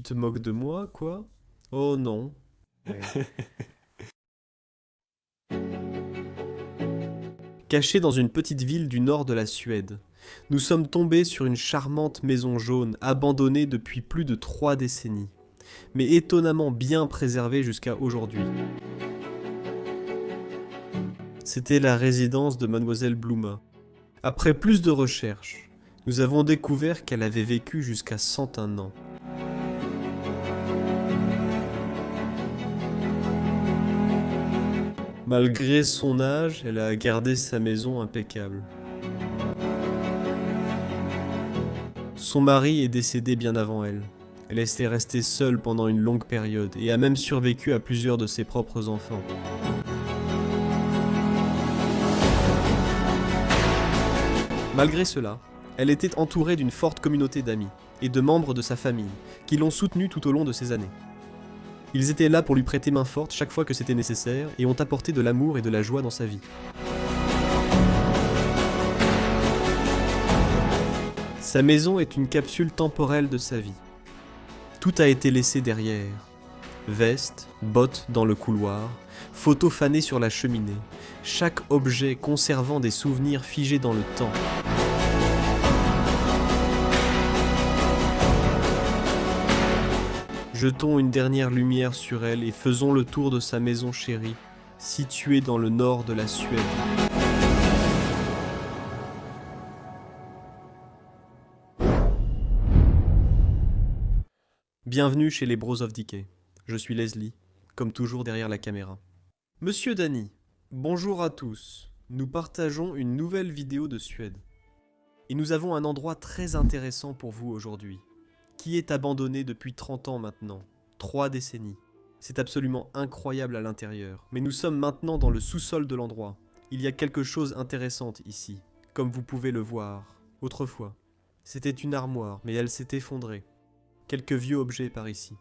Tu te moques de moi, quoi? Oh non. Caché dans une petite ville du nord de la Suède, nous sommes tombés sur une charmante maison jaune abandonnée depuis plus de 3 décennies, mais étonnamment bien préservée jusqu'à aujourd'hui. C'était la résidence de Mademoiselle Bluma. Après plus de recherches, nous avons découvert qu'elle avait vécu jusqu'à 101 ans. Malgré son âge, elle a gardé sa maison impeccable. Son mari est décédé bien avant elle. Elle était restée seule pendant une longue période et a même survécu à plusieurs de ses propres enfants. Malgré cela, elle était entourée d'une forte communauté d'amis et de membres de sa famille qui l'ont soutenue tout au long de ces années. Ils étaient là pour lui prêter main forte chaque fois que c'était nécessaire et ont apporté de l'amour et de la joie dans sa vie. Sa maison est une capsule temporelle de sa vie. Tout a été laissé derrière. Veste, bottes dans le couloir, photos fanées sur la cheminée, chaque objet conservant des souvenirs figés dans le temps. Jetons une dernière lumière sur elle et faisons le tour de sa maison chérie, située dans le nord de la Suède. Bienvenue chez les Bros of Decay. Je suis Leslie, comme toujours derrière la caméra. Monsieur Danny, bonjour à tous. Nous partageons une nouvelle vidéo de Suède. Et nous avons un endroit très intéressant pour vous aujourd'hui, qui est abandonné depuis 30 ans maintenant, 3 décennies. C'est absolument incroyable à l'intérieur, mais nous sommes maintenant dans le sous-sol de l'endroit. Il y a quelque chose d'intéressant ici, comme vous pouvez le voir. Autrefois, c'était une armoire, mais elle s'est effondrée. Quelques vieux objets par ici.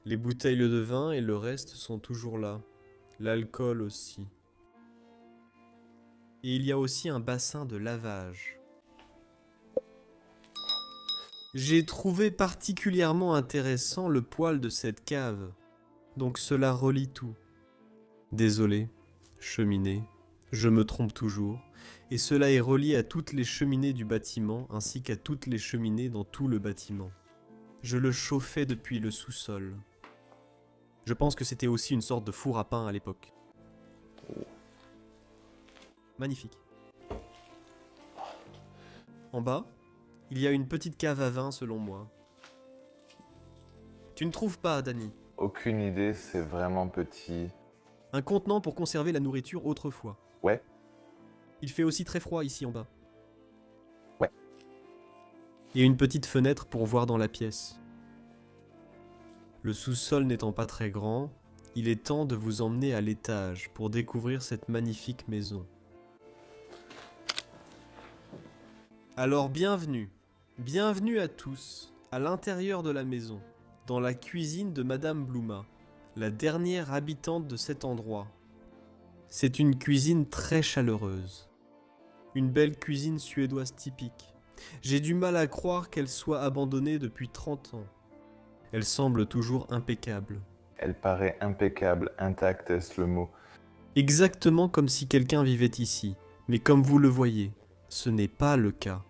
Les bouteilles de vin et le reste sont toujours là. L'alcool aussi. Et il y a aussi un bassin de lavage. J'ai trouvé particulièrement intéressant le poêle de cette cave. Donc cela relie tout. Désolé, cheminée, je me trompe toujours. Et cela est relié à toutes les cheminées du bâtiment ainsi qu'à toutes les cheminées dans tout le bâtiment. Je le chauffais depuis le sous-sol. Je pense que c'était aussi une sorte de four à pain à l'époque. Magnifique. En bas, il y a une petite cave à vin selon moi. Tu ne trouves pas, Danny? Aucune idée, c'est vraiment petit. Un contenant pour conserver la nourriture autrefois. Ouais, Il fait aussi très froid ici en bas. Ouais. Et une petite fenêtre pour voir dans la pièce. Le sous-sol n'étant pas très grand, il est temps de vous emmener à l'étage pour découvrir cette magnifique maison. Alors bienvenue à tous, à l'intérieur de la maison, dans la cuisine de Madame Bluma, la dernière habitante de cet endroit. C'est une cuisine très chaleureuse. Une belle cuisine suédoise typique. J'ai du mal à croire qu'elle soit abandonnée depuis 30 ans. Elle semble toujours impeccable. elle paraît impeccable, intacte est-ce le mot. Exactement comme si quelqu'un vivait ici. Mais comme vous le voyez, ce n'est pas le cas.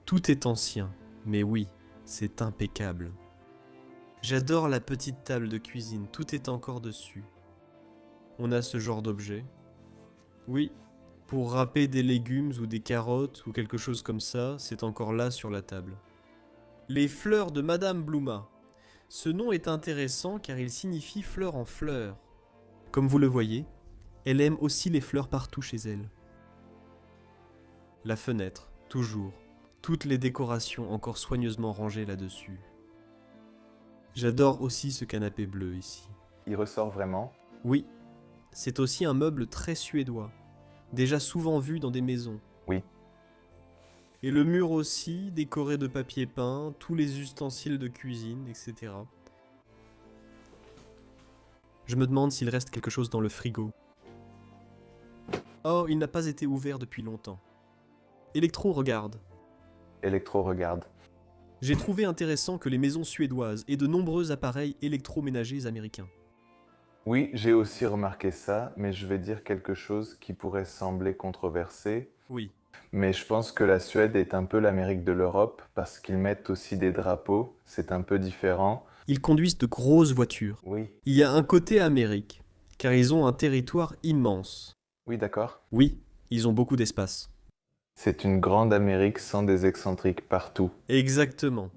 Tout est ancien, mais oui, c'est impeccable. J'adore la petite table de cuisine, tout est encore dessus. On a ce genre d'objet. Oui, pour râper des légumes ou des carottes ou quelque chose comme ça, c'est encore là sur la table. Les fleurs de Madame Bluma. Ce nom est intéressant car il signifie fleur en fleur. Comme vous le voyez, elle aime aussi les fleurs partout chez elle. La fenêtre, toujours. Toutes les décorations encore soigneusement rangées là-dessus. J'adore aussi ce canapé bleu ici. Il ressort vraiment. Oui, c'est aussi un meuble très suédois, déjà souvent vu dans des maisons. Oui. Et le mur aussi, décoré de papier peint, tous les ustensiles de cuisine, etc. Je me demande s'il reste quelque chose dans le frigo. Oh, il n'a pas été ouvert depuis longtemps. Electro regarde. Electro regarde. J'ai trouvé intéressant que les maisons suédoises aient de nombreux appareils électroménagers américains. Oui, j'ai aussi remarqué ça, mais je vais dire quelque chose qui pourrait sembler controversé. Oui. Mais je pense que la Suède est un peu l'Amérique de l'Europe parce qu'ils mettent aussi des drapeaux, c'est un peu différent. Ils conduisent de grosses voitures. Oui, Il y a un côté Amérique, car ils ont un territoire immense. oui, d'accord. Oui, ils ont beaucoup d'espace. C'est une grande Amérique sans des excentriques partout. Exactement.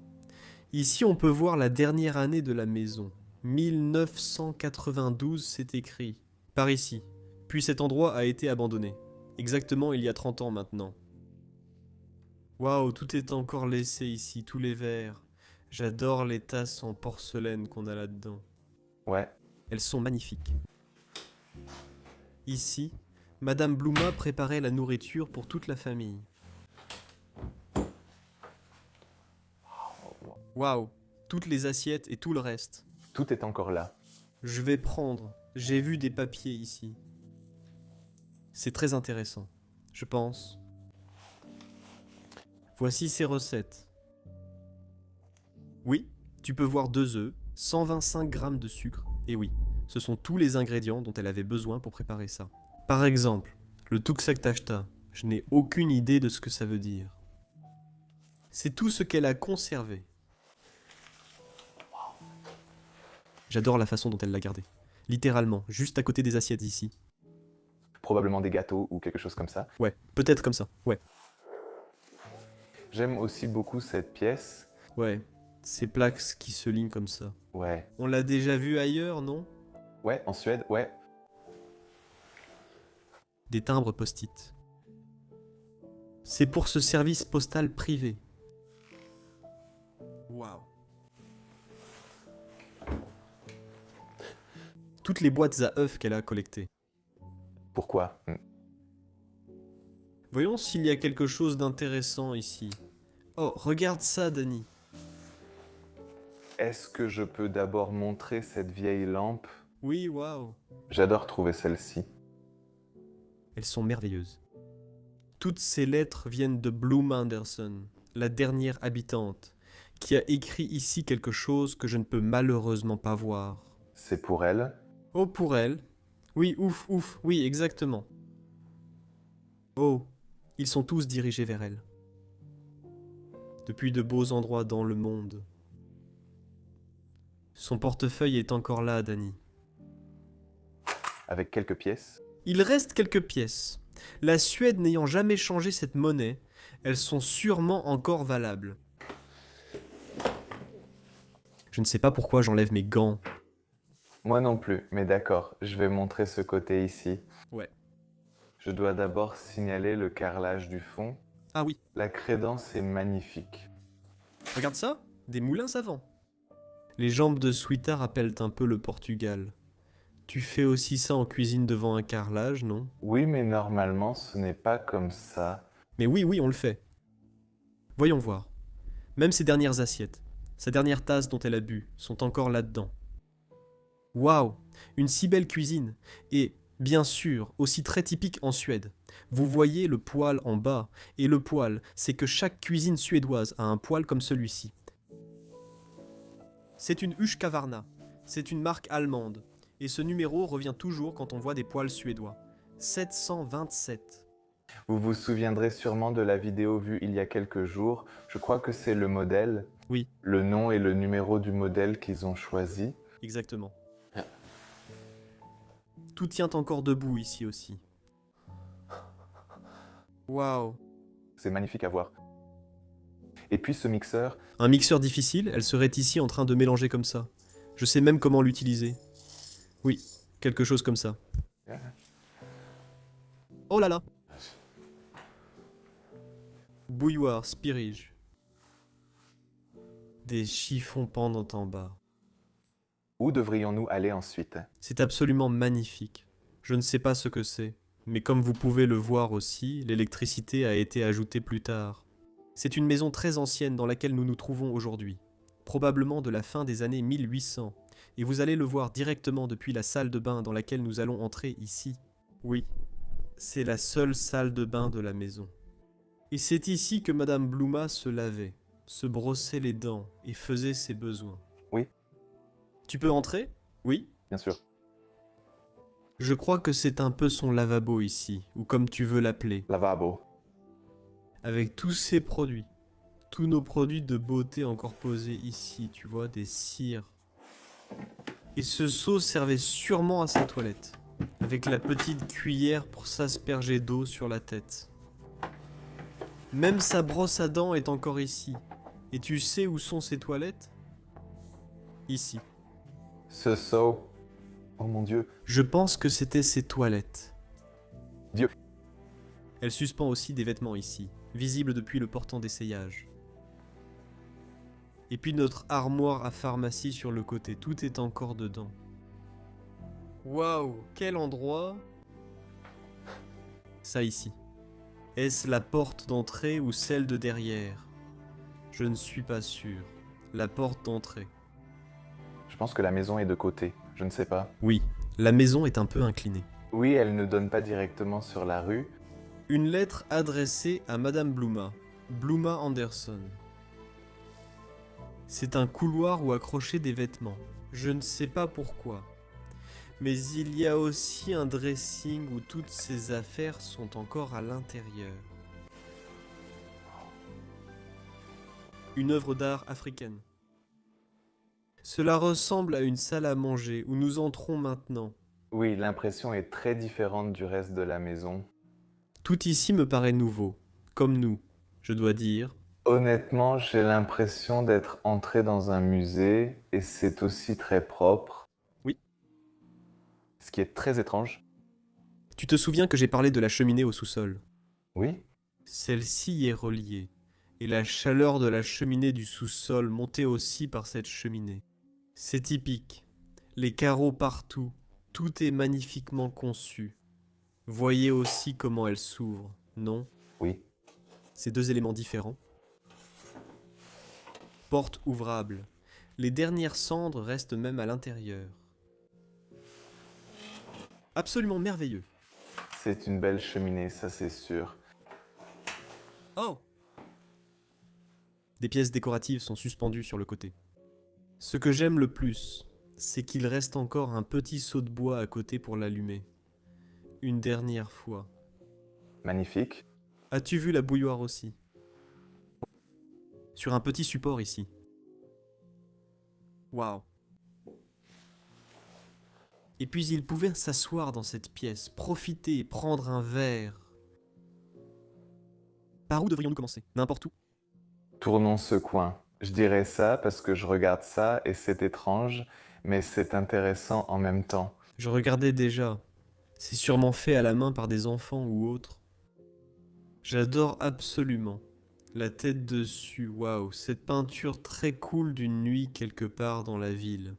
Ici, on peut voir la dernière année de la maison. 1992, c'est écrit. Par ici. Puis cet endroit a été abandonné. Exactement il y a 30 ans maintenant. Waouh, tout est encore laissé ici, tous les verres. J'adore les tasses en porcelaine qu'on a là-dedans. Ouais, Elles sont magnifiques. Ici, Madame Bluma préparait la nourriture pour toute la famille. Waouh, toutes les assiettes et tout le reste. tout est encore là. Je vais prendre. J'ai vu des papiers ici. C'est très intéressant, je pense. Voici ces recettes. Oui, tu peux voir 2 œufs, 125 grammes de sucre. Et oui, ce sont tous les ingrédients dont elle avait besoin pour préparer ça. Par exemple, le tuksaktaşta. Je n'ai aucune idée de ce que ça veut dire. C'est tout ce qu'elle a conservé. J'adore la façon dont elle l'a gardé. Littéralement, juste à côté des assiettes ici. Probablement des gâteaux ou quelque chose comme ça. Ouais, peut-être comme ça, ouais. J'aime aussi beaucoup cette pièce. Ouais, ces plaques qui se lignent comme ça. Ouais. On l'a déjà vu ailleurs, non? Ouais, en Suède, ouais. Des timbres post-it. C'est pour ce service postal privé. Waouh. Toutes les boîtes à œufs qu'elle a collectées. Pourquoi? Voyons s'il y a quelque chose d'intéressant ici. Oh, regarde ça, Dani. Est-ce que je peux d'abord montrer cette vieille lampe? Oui, waouh. J'adore trouver celle-ci. Elles sont merveilleuses. Toutes ces lettres viennent de Bloom Anderson, la dernière habitante, qui a écrit ici quelque chose que je ne peux malheureusement pas voir. C'est pour elle. Oh, pour elle. Oui, ouf, oui, exactement. Oh, ils sont tous dirigés vers elle. Depuis de beaux endroits dans le monde. Son portefeuille est encore là, Dani. Avec quelques pièces. Il reste quelques pièces. La Suède n'ayant jamais changé cette monnaie, elles sont sûrement encore valables. Je ne sais pas pourquoi j'enlève mes gants. Moi non plus, mais d'accord, je vais montrer ce côté ici. Ouais. Je dois d'abord signaler le carrelage du fond. Ah oui, La crédence est magnifique. regarde ça, des moulins savants. Les jambes de Suita rappellent un peu le Portugal. Tu fais aussi ça en cuisine devant un carrelage, non? Oui, mais normalement, ce n'est pas comme ça. Mais oui, on le fait. Voyons voir. Même ses dernières assiettes, sa dernière tasse dont elle a bu, sont encore là-dedans. Waouh, une si belle cuisine. Et, bien sûr, aussi très typique en Suède. Vous voyez le poêle en bas. Et le poêle, c'est que chaque cuisine suédoise a un poêle comme celui-ci. C'est une Husqvarna. C'est une marque allemande. Et ce numéro revient toujours quand on voit des poêles suédois. 727. Vous vous souviendrez sûrement de la vidéo vue il y a quelques jours. Je crois que c'est le modèle. Oui, Le nom et le numéro du modèle qu'ils ont choisi. exactement. Tout tient encore debout ici aussi. Waouh. C'est magnifique à voir. Et puis ce mixeur, Un mixeur difficile, elle serait ici en train de mélanger comme ça. Je sais même comment l'utiliser. Oui, quelque chose comme ça. Oh là là. Bouilloire, spirige. Des chiffons pendant en bas. où devrions-nous aller ensuite? C'est absolument magnifique. Je ne sais pas ce que c'est, mais comme vous pouvez le voir aussi, l'électricité a été ajoutée plus tard. C'est une maison très ancienne dans laquelle nous nous trouvons aujourd'hui, probablement de la fin des années 1800, et vous allez le voir directement depuis la salle de bain dans laquelle nous allons entrer ici. Oui, c'est la seule salle de bain de la maison. Et c'est ici que Madame Bluma se lavait, se brossait les dents et faisait ses besoins. Oui, Tu peux entrer? Oui. bien sûr. Je crois que c'est un peu son lavabo ici, ou comme tu veux l'appeler, Lavabo. avec tous ses produits. Tous nos produits de beauté encore posés ici, tu vois, des cires. Et ce seau servait sûrement à sa toilette, avec la petite cuillère pour s'asperger d'eau sur la tête. Même sa brosse à dents est encore ici. Et tu sais où sont ses toilettes? Ici. Ce seau. Oh mon Dieu. Je pense que c'était ses toilettes. Dieu. Elle suspend aussi des vêtements ici, visibles depuis le portant d'essayage. Et puis notre armoire à pharmacie sur le côté, tout est encore dedans. Waouh, quel endroit! Ça ici. Est-ce la porte d'entrée ou celle de derrière? Je ne suis pas sûr. La porte d'entrée. Je pense que la maison est de côté. Je ne sais pas. Oui, la maison est un peu inclinée. Oui, elle ne donne pas directement sur la rue. Une lettre adressée à Madame Bluma. Bluma Anderson. C'est un couloir où accrocher des vêtements. Je ne sais pas pourquoi. Mais il y a aussi un dressing où toutes ces affaires sont encore à l'intérieur. Une œuvre d'art africaine. Cela ressemble à une salle à manger où nous entrons maintenant. Oui, l'impression est très différente du reste de la maison. Tout ici me paraît nouveau, comme nous, je dois dire. Honnêtement, j'ai l'impression d'être entré dans un musée et c'est aussi très propre. Oui. Ce qui est très étrange. Tu te souviens que j'ai parlé de la cheminée au sous-sol? Oui, Celle-ci y est reliée, et la chaleur de la cheminée du sous-sol montait aussi par cette cheminée. C'est typique, les carreaux partout, tout est magnifiquement conçu. Voyez aussi comment elle s'ouvre, non? oui. Ces deux éléments différents. Porte ouvrable. Les dernières cendres restent même à l'intérieur. Absolument merveilleux. C'est une belle cheminée, ça c'est sûr. Oh! Des pièces décoratives sont suspendues sur le côté. Ce que j'aime le plus, c'est qu'il reste encore un petit seau de bois à côté pour l'allumer. Une dernière fois. Magnifique. As-tu vu la bouilloire aussi? Sur un petit support ici. Waouh! Et puis il pouvait s'asseoir dans cette pièce, profiter, prendre un verre. Par où devrions-nous commencer? N'importe où. Tournons ce coin. Je dirais ça parce que je regarde ça et c'est étrange, mais c'est intéressant en même temps. Je regardais déjà. C'est sûrement fait à la main par des enfants ou autres. J'adore absolument. La tête dessus, waouh, cette peinture très cool d'une nuit quelque part dans la ville.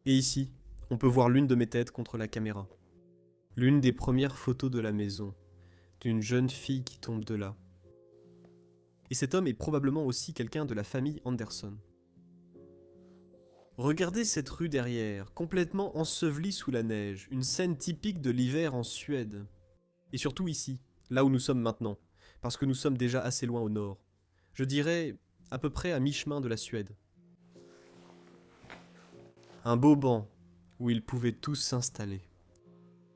Et ici, on peut voir l'une de mes têtes contre la caméra. L'une des premières photos de la maison, d'une jeune fille qui tombe de là. Et cet homme est probablement aussi quelqu'un de la famille Anderson. Regardez cette rue derrière, complètement ensevelie sous la neige, une scène typique de l'hiver en Suède. Et surtout ici, là où nous sommes maintenant, parce que nous sommes déjà assez loin au nord. Je dirais à peu près à mi-chemin de la Suède. Un beau banc où ils pouvaient tous s'installer.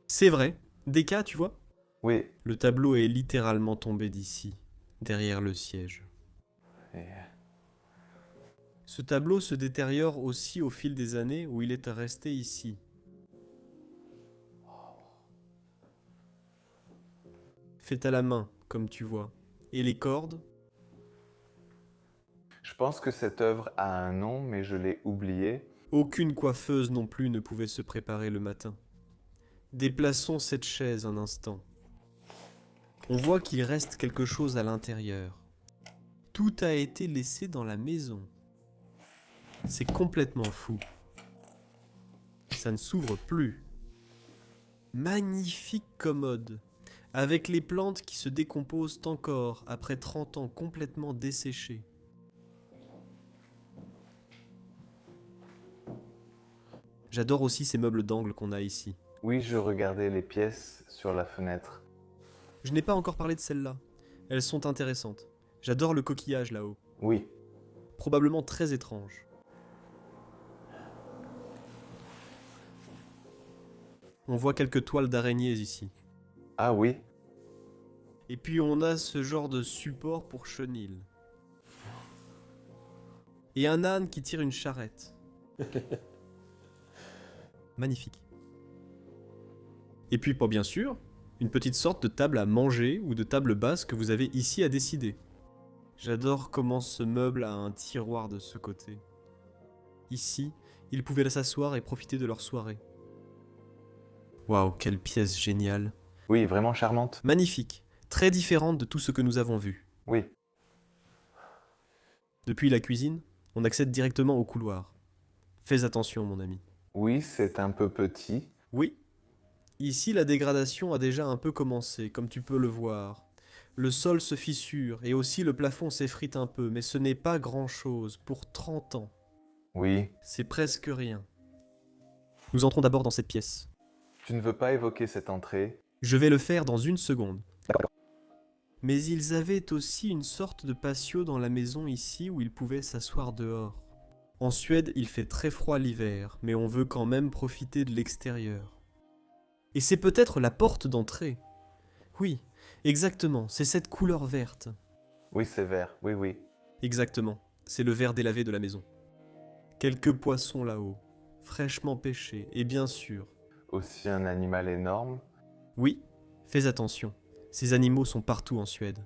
C'est vrai, des cas, tu vois? Oui, Le tableau est littéralement tombé d'ici, derrière le siège. et Ce tableau se détériore aussi au fil des années où il est resté ici. Fait à la main, comme tu vois. Et les cordes? je pense que cette œuvre a un nom, mais je l'ai oublié. Aucune coiffeuse non plus ne pouvait se préparer le matin. Déplaçons cette chaise un instant. On voit qu'il reste quelque chose à l'intérieur. Tout a été laissé dans la maison. C'est complètement fou. Ça ne s'ouvre plus. Magnifique commode, avec les plantes qui se décomposent encore après 30 ans complètement desséchées. J'adore aussi ces meubles d'angle qu'on a ici. Oui, je regardais les pièces sur la fenêtre. Je n'ai pas encore parlé de celles-là. Elles sont intéressantes. J'adore le coquillage là-haut. Oui. Probablement très étrange. On voit quelques toiles d'araignées ici. Ah oui. Et puis on a ce genre de support pour chenilles. Et un âne qui tire une charrette. Magnifique. Et puis pour bien sûr, une petite sorte de table à manger ou de table basse que vous avez ici à décider. J'adore comment ce meuble a un tiroir de ce côté. Ici, ils pouvaient s'asseoir et profiter de leur soirée. Waouh, quelle pièce géniale. Oui, vraiment charmante. Magnifique, très différente de tout ce que nous avons vu. Oui. Depuis la cuisine, on accède directement au couloir. Fais attention, mon ami. Oui, c'est un peu petit. Oui, ici la dégradation a déjà un peu commencé, comme tu peux le voir. Le sol se fissure et aussi le plafond s'effrite un peu, mais ce n'est pas grand-chose pour 30 ans. Oui. C'est presque rien. Nous entrons d'abord dans cette pièce. Tu ne veux pas évoquer cette entrée? Je vais le faire dans une seconde. Mais ils avaient aussi une sorte de patio dans la maison ici où ils pouvaient s'asseoir dehors. En Suède, il fait très froid l'hiver, mais on veut quand même profiter de l'extérieur. Et c'est peut-être la porte d'entrée. Oui, exactement, c'est cette couleur verte. Oui, c'est vert. Oui, oui. Exactement, c'est le vert délavé de la maison. Quelques poissons là-haut, fraîchement pêchés, et bien sûr... Aussi un animal énorme. Oui, fais attention, ces animaux sont partout en Suède.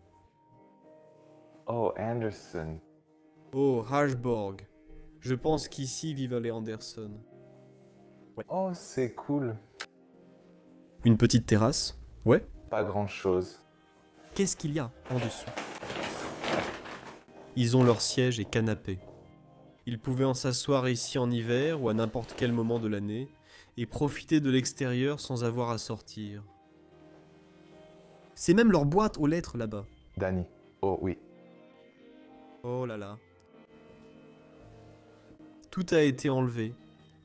Oh, Anderson. Oh, Harborg. Je pense qu'ici vivent les Anderson. Oh, c'est cool. Une petite terrasse. Ouais. Pas grand-chose. Qu'est-ce qu'il y a en dessous? Ils ont leurs sièges et canapés. Ils pouvaient en s'asseoir ici en hiver ou à n'importe quel moment de l'année et profiter de l'extérieur sans avoir à sortir. C'est même leur boîte aux lettres là-bas. Danny. Oh oui. Oh là là. Tout a été enlevé.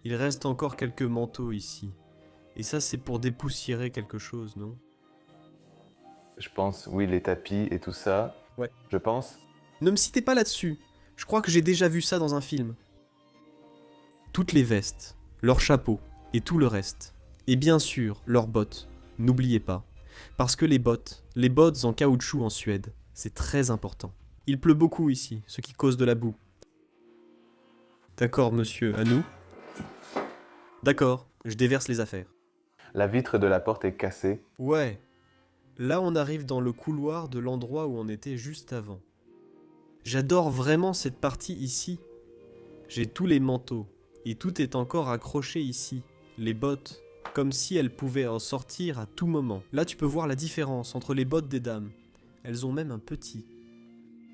Il reste encore quelques manteaux ici. Et ça, c'est pour dépoussiérer quelque chose, non? Je pense, oui, les tapis et tout ça. Ouais. Je pense. Ne me citez pas là-dessus. Je crois que j'ai déjà vu ça dans un film. Toutes les vestes, leurs chapeaux et tout le reste. Et bien sûr, leurs bottes. N'oubliez pas. Parce que les bottes en caoutchouc en Suède, c'est très important. Il pleut beaucoup ici, ce qui cause de la boue. D'accord, monsieur, à nous? D'accord, je déverse les affaires. La vitre de la porte est cassée. Ouais. Là, on arrive dans le couloir de l'endroit où on était juste avant. J'adore vraiment cette partie ici. J'ai tous les manteaux, et tout est encore accroché ici. Les bottes, comme si elles pouvaient en sortir à tout moment. Là, tu peux voir la différence entre les bottes des dames. Elles ont même un petit.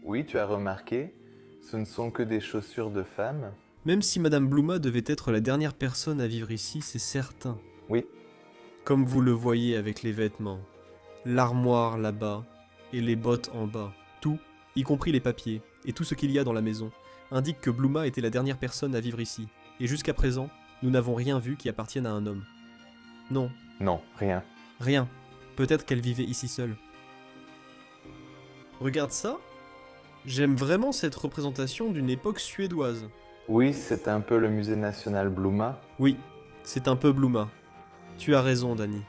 Oui, tu as remarqué, ce ne sont que des chaussures de femme. Même si Madame Bluma devait être la dernière personne à vivre ici, c'est certain. Oui. Comme vous le voyez avec les vêtements. L'armoire là-bas, et les bottes en bas. Tout, y compris les papiers, et tout ce qu'il y a dans la maison, indique que Bluma était la dernière personne à vivre ici. Et jusqu'à présent, nous n'avons rien vu qui appartienne à un homme. Non, Non, rien. rien. Peut-être qu'elle vivait ici seule. Regarde ça. J'aime vraiment cette représentation d'une époque suédoise. Oui, c'est un peu le musée national Bluma. Oui, c'est un peu Bluma. Tu as raison, Danny.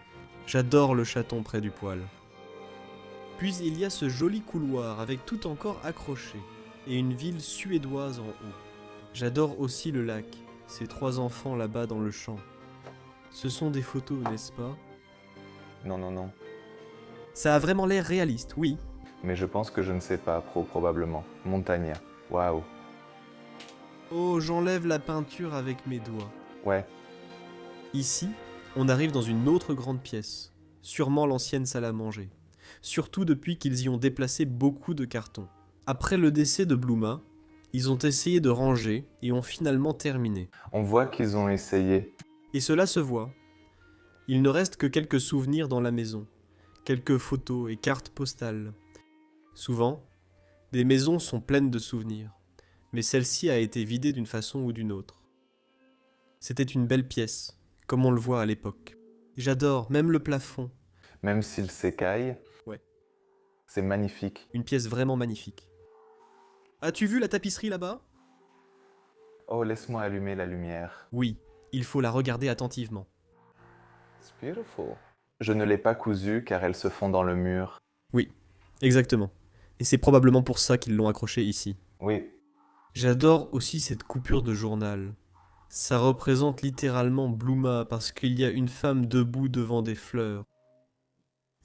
J'adore le chaton près du poêle. Puis il y a ce joli couloir avec tout encore accroché, et une ville suédoise en haut. J'adore aussi le lac, ces 3 enfants là-bas dans le champ. Ce sont des photos, n'est-ce pas? Non, non, non. Ça a vraiment l'air réaliste, oui. Mais je pense que je ne sais pas, probablement. Montagna. Waouh. Oh, j'enlève la peinture avec mes doigts. Ouais. Ici, on arrive dans une autre grande pièce, sûrement l'ancienne salle à manger. Surtout depuis qu'ils y ont déplacé beaucoup de cartons. Après le décès de Bluma, ils ont essayé de ranger et ont finalement terminé. On voit qu'ils ont essayé. Et cela se voit. Il ne reste que quelques souvenirs dans la maison, quelques photos et cartes postales. Souvent, des maisons sont pleines de souvenirs, mais celle-ci a été vidée d'une façon ou d'une autre. C'était une belle pièce, comme on le voit à l'époque. J'adore, même le plafond. Même s'il s'écaille. Ouais. C'est magnifique. Une pièce vraiment magnifique. As-tu vu la tapisserie là-bas? Oh, laisse-moi allumer la lumière. Oui, il faut la regarder attentivement. It's beautiful. Je ne l'ai pas cousue car elle se fond dans le mur. Oui, exactement. Et c'est probablement pour ça qu'ils l'ont accrochée ici. Oui, J'adore aussi cette coupure de journal. Ça représente littéralement Bluma parce qu'il y a une femme debout devant des fleurs.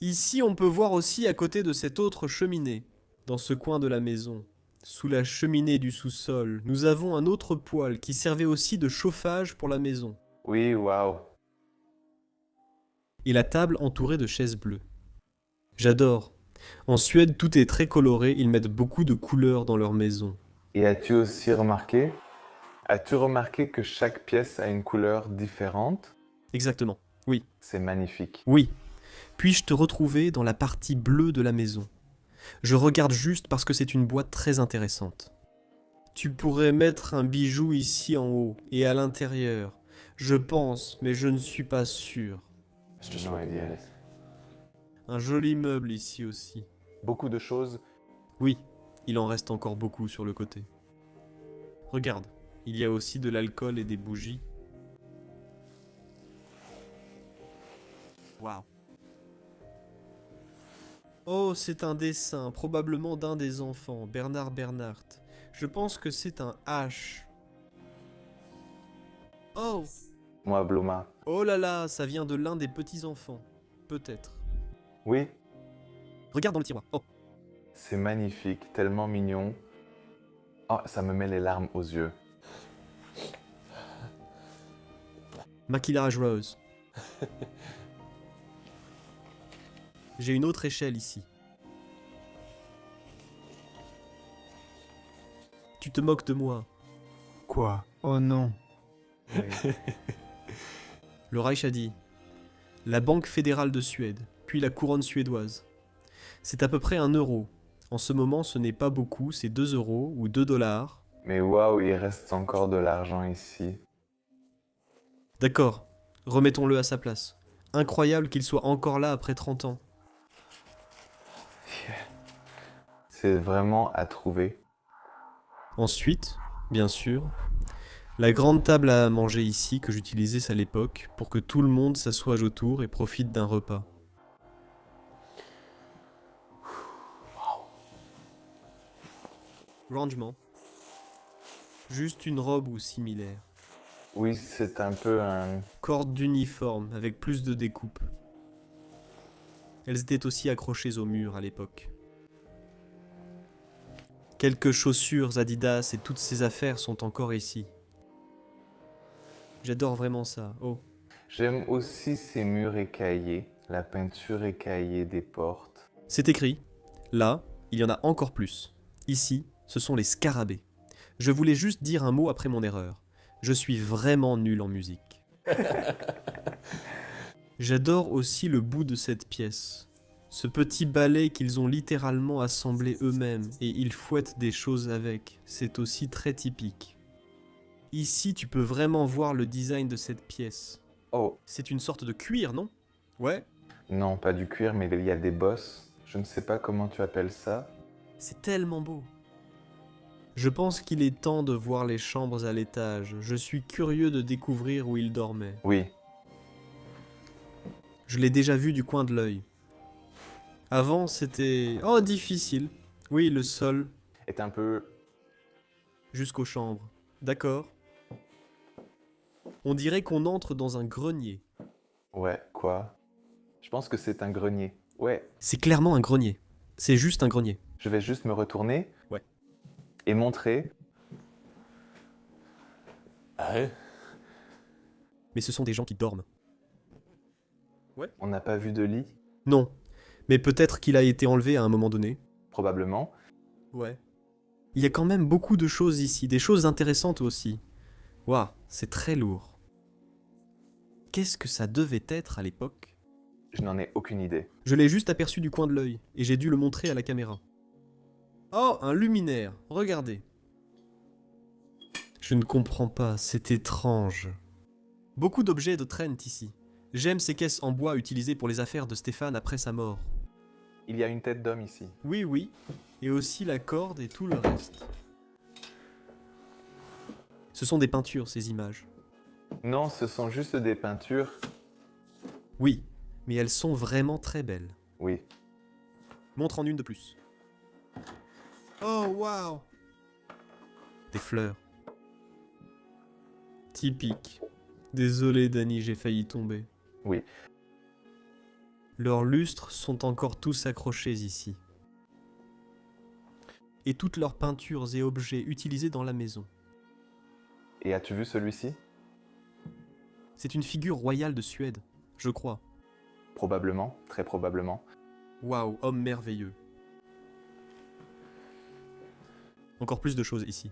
Ici, on peut voir aussi à côté de cette autre cheminée, dans ce coin de la maison. Sous la cheminée du sous-sol, nous avons un autre poêle qui servait aussi de chauffage pour la maison. oui, waouh. Et la table entourée de chaises bleues. J'adore. En Suède, tout est très coloré, ils mettent beaucoup de couleurs dans leur maison. Et as-tu aussi remarqué? As-tu remarqué que chaque pièce a une couleur différente? Exactement. Oui. C'est magnifique. Oui. Puis-je te retrouver dans la partie bleue de la maison? Je regarde juste parce que c'est une boîte très intéressante. Tu pourrais mettre un bijou ici en haut et à l'intérieur. Je pense, mais je ne suis pas sûr. No idea. Un joli meuble ici aussi. Beaucoup de choses. Oui, il en reste encore beaucoup sur le côté. Regarde, il y a aussi de l'alcool et des bougies. Waouh. Oh, c'est un dessin, probablement d'un des enfants, Bernard Bernhardt. Je pense que c'est un H. Oh! Moi, Bluma. Oh là là, ça vient de l'un des petits-enfants. Peut-être. Oui, Regarde dans le tiroir. Oh, c'est magnifique, tellement mignon. Oh, ça me met les larmes aux yeux. maquillage rose. J'ai une autre échelle ici. Tu te moques de moi. Quoi? Oh non. Le Reich a dit. La Banque fédérale de Suède, puis la couronne suédoise. C'est à peu près 1 euro. En ce moment, ce n'est pas beaucoup, c'est 2 euros ou 2 dollars. Mais waouh, il reste encore de l'argent ici. D'accord, remettons-le à sa place. Incroyable qu'il soit encore là après 30 ans. C'est vraiment à trouver. Ensuite, bien sûr, la grande table à manger ici que j'utilisais à l'époque pour que tout le monde s'assoie autour et profite d'un repas. Rangement. Juste une robe ou similaire. Oui, c'est un peu un... Corde d'uniforme avec plus de découpe. Elles étaient aussi accrochées au mur à l'époque. Quelques chaussures Adidas et toutes ces affaires sont encore ici. J'adore vraiment ça. Oh, J'aime aussi ces murs écaillés, la peinture écaillée des portes. c'est écrit. Là, il y en a encore plus. Ici, ce sont les scarabées. Je voulais juste dire un mot après mon erreur. Je suis vraiment nul en musique. J'adore aussi le bout de cette pièce. Ce petit balai qu'ils ont littéralement assemblé eux-mêmes et ils fouettent des choses avec. C'est aussi très typique. Ici, tu peux vraiment voir le design de cette pièce. Oh, C'est une sorte de cuir, non? Ouais. non, pas du cuir, mais il y a des bosses. Je ne sais pas comment tu appelles ça. C'est tellement beau. Je pense qu'il est temps de voir les chambres à l'étage. Je suis curieux de découvrir où ils dormaient. Oui, Je l'ai déjà vu du coin de l'œil. Avant, c'était... Oh, difficile. Oui, le sol, est un peu... jusqu'aux chambres. D'accord. On dirait qu'on entre dans un grenier. Ouais, quoi? Je pense que c'est un grenier. Ouais, C'est clairement un grenier. C'est juste un grenier. je vais juste me retourner. Ouais. Et montrer. Mais ce sont des gens qui dorment. On n'a pas vu de lit, Non. Mais peut-être qu'il a été enlevé à un moment donné. probablement. Ouais. Il y a quand même beaucoup de choses ici, des choses intéressantes aussi. Waouh, c'est très lourd. Qu'est-ce que ça devait être à l'époque? Je n'en ai aucune idée. Je l'ai juste aperçu du coin de l'œil, et j'ai dû le montrer à la caméra. Oh, un luminaire, regardez. Je ne comprends pas, c'est étrange. Beaucoup d'objets de Trent ici. J'aime ces caisses en bois utilisées pour les affaires de Stéphane après sa mort. Il y a une tête d'homme ici. Oui, oui, et aussi la corde et tout le reste. Ce sont des peintures, ces images. Non, ce sont juste des peintures. Oui, mais elles sont vraiment très belles. Oui. Montre en une de plus. Oh, waouh! Des fleurs. Typique. Désolé, Dani, j'ai failli tomber. Oui. Leurs lustres sont encore tous accrochés ici. Et toutes leurs peintures et objets utilisés dans la maison. Et as-tu vu celui-ci? C'est une figure royale de Suède, je crois. Probablement, très probablement. Waouh, homme merveilleux. Encore plus de choses ici.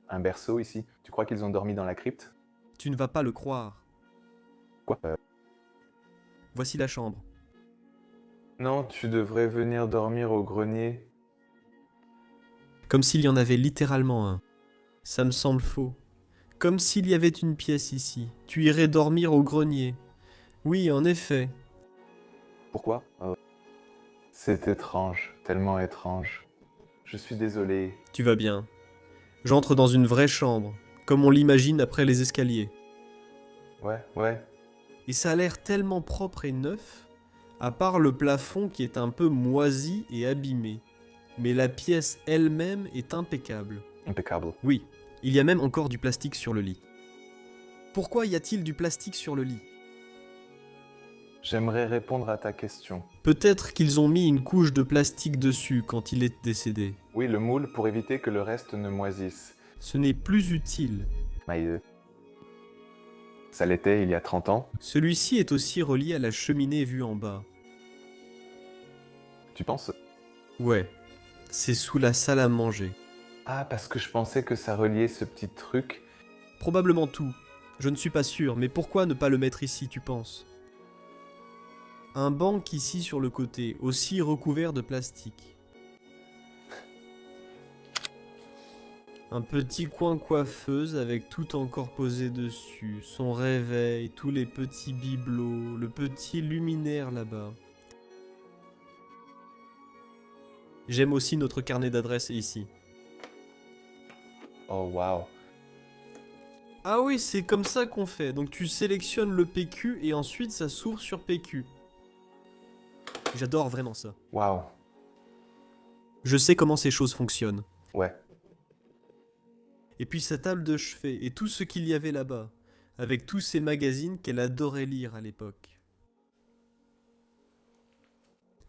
Un berceau ici. Tu crois qu'ils ont dormi dans la crypte? Tu ne vas pas le croire. Quoi? Voici la chambre. Non, tu devrais venir dormir au grenier. Comme s'il y en avait littéralement un. Ça me semble faux. Comme s'il y avait une pièce ici. Tu irais dormir au grenier. Oui, en effet. Pourquoi? C'est étrange, tellement étrange. Je suis désolé. Tu vas bien. J'entre dans une vraie chambre, comme on l'imagine après les escaliers. Ouais. Et ça a l'air tellement propre et neuf, à part le plafond qui est un peu moisi et abîmé. Mais la pièce elle-même est impeccable. Impeccable. Oui, il y a même encore du plastique sur le lit. Pourquoi y a-t-il du plastique sur le lit? J'aimerais répondre à ta question. Peut-être qu'ils ont mis une couche de plastique dessus quand il est décédé. Oui, le moule pour éviter que le reste ne moisisse. Ce n'est plus utile. Mais ça l'était il y a 30 ans. Celui-ci est aussi relié à la cheminée vue en bas. Tu penses? Ouais, c'est sous la salle à manger. Ah, parce que je pensais que ça reliait ce petit truc. Probablement tout. Je ne suis pas sûr, mais pourquoi ne pas le mettre ici, tu penses? Un banc ici sur le côté, aussi recouvert de plastique. Un petit coin coiffeuse avec tout encore posé dessus, son réveil, tous les petits bibelots, le petit luminaire là-bas. J'aime aussi notre carnet d'adresses ici. Oh, waouh. Ah oui, c'est comme ça qu'on fait. Donc tu sélectionnes le PQ et ensuite ça s'ouvre sur PQ. J'adore vraiment ça. Waouh. Je sais comment ces choses fonctionnent. Ouais. Et puis sa table de chevet et tout ce qu'il y avait là-bas, avec tous ces magazines qu'elle adorait lire à l'époque.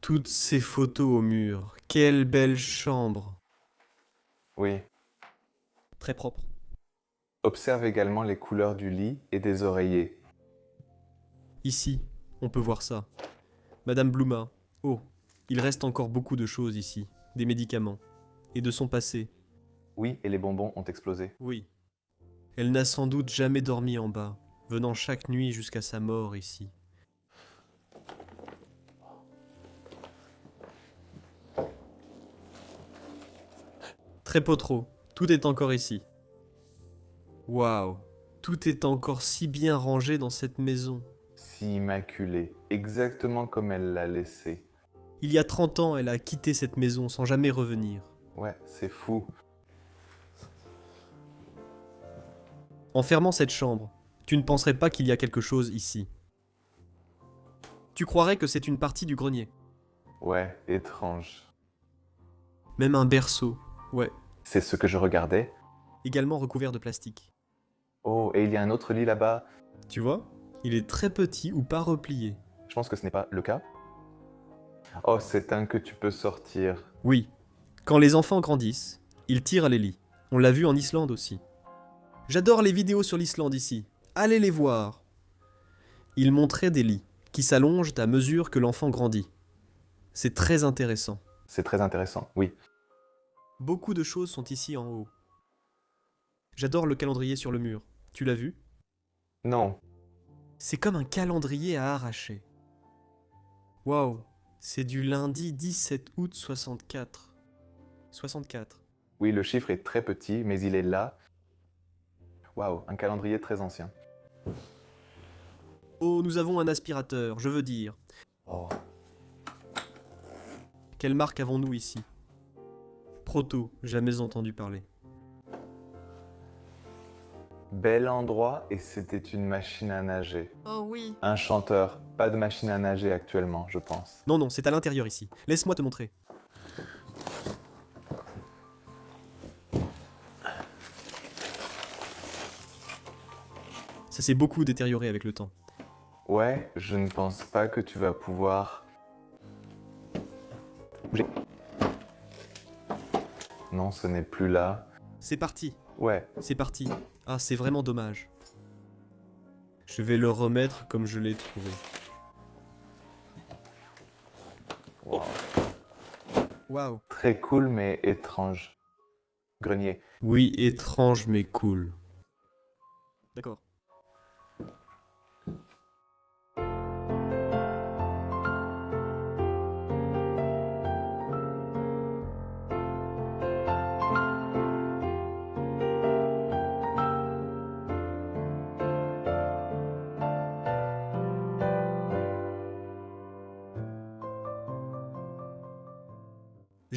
Toutes ces photos au mur, quelle belle chambre. Oui. Très propre. Observe également les couleurs du lit et des oreillers. Ici, on peut voir ça. Madame Bluma. Oh, il reste encore beaucoup de choses ici, des médicaments, et de son passé. Oui, et les bonbons ont explosé. Oui. Elle n'a sans doute jamais dormi en bas, venant chaque nuit jusqu'à sa mort ici. Très trop, tout est encore ici. Waouh, tout est encore si bien rangé dans cette maison. Si immaculé, exactement comme elle l'a laissé. Il y a 30 ans, elle a quitté cette maison sans jamais revenir. Ouais, c'est fou. En fermant cette chambre, tu ne penserais pas qu'il y a quelque chose ici. Tu croirais que c'est une partie du grenier. Ouais, étrange. Même un berceau, ouais, C'est ce que je regardais. également recouvert de plastique. Oh, et il y a un autre lit là-bas. Tu vois? Il est très petit ou pas replié. Je pense que ce n'est pas le cas. Oh, c'est un que tu peux sortir. Oui, quand les enfants grandissent, ils tirent les lits. On l'a vu en Islande aussi. J'adore les vidéos sur l'Islande ici. Allez les voir. Ils montraient des lits qui s'allongent à mesure que l'enfant grandit. C'est très intéressant. C'est très intéressant, oui. Beaucoup de choses sont ici en haut. J'adore le calendrier sur le mur. Tu l'as vu? Non, C'est comme un calendrier à arracher. Waouh, c'est du lundi 17 août 64. 64. oui, le chiffre est très petit, mais il est là. Waouh, un calendrier très ancien. Oh, nous avons un aspirateur, je veux dire. Oh, Quelle marque avons-nous ici? Proto, jamais entendu parler. Bel endroit et c'était une machine à nager. Oh oui. Un chanteur, pas de machine à nager actuellement, je pense. Non, non, c'est à l'intérieur ici. Laisse-moi te montrer. Ça s'est beaucoup détérioré avec le temps. Ouais, je ne pense pas que tu vas pouvoir... bouger. Non, ce n'est plus là. C'est parti, Ouais, c'est parti. Ah, c'est vraiment dommage. Je vais le remettre comme je l'ai trouvé. wow. Waouh. Très cool mais étrange. Grenier. Oui, étrange mais cool. D'accord.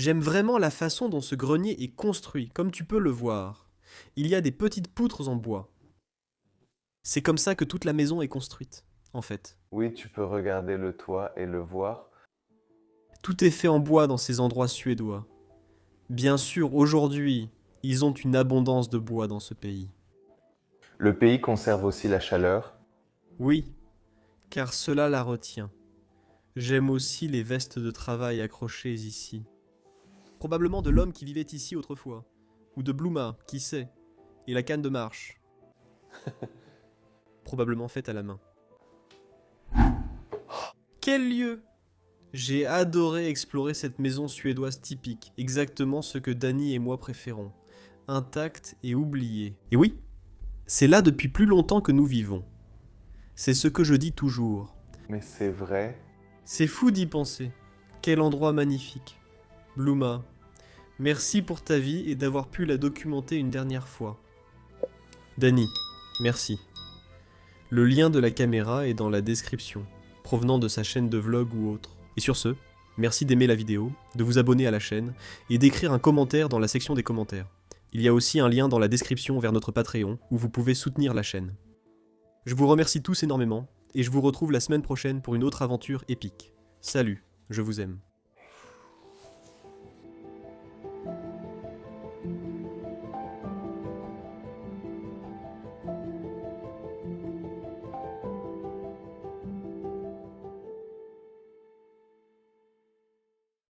J'aime vraiment la façon dont ce grenier est construit, comme tu peux le voir. Il y a des petites poutres en bois. C'est comme ça que toute la maison est construite, en fait. Oui, tu peux regarder le toit et le voir. Tout est fait en bois dans ces endroits suédois. Bien sûr, aujourd'hui, ils ont une abondance de bois dans ce pays. Le pays conserve aussi la chaleur. Oui, car cela la retient. J'aime aussi les vestes de travail accrochées ici. Probablement de l'homme qui vivait ici autrefois. Ou de Bluma, qui sait. Et la canne de marche. Probablement faite à la main. Quel lieu! J'ai adoré explorer cette maison suédoise typique, exactement ce que Danny et moi préférons. Intacte et oubliée. Et oui, c'est là depuis plus longtemps que nous vivons. C'est ce que je dis toujours. Mais c'est vrai. C'est fou d'y penser. Quel endroit magnifique. Bluma, merci pour ta vie et d'avoir pu la documenter une dernière fois. Danny, merci. Le lien de la caméra est dans la description, provenant de sa chaîne de vlog ou autre. Et sur ce, merci d'aimer la vidéo, de vous abonner à la chaîne et d'écrire un commentaire dans la section des commentaires. Il y a aussi un lien dans la description vers notre Patreon où vous pouvez soutenir la chaîne. Je vous remercie tous énormément et je vous retrouve la semaine prochaine pour une autre aventure épique. Salut, je vous aime.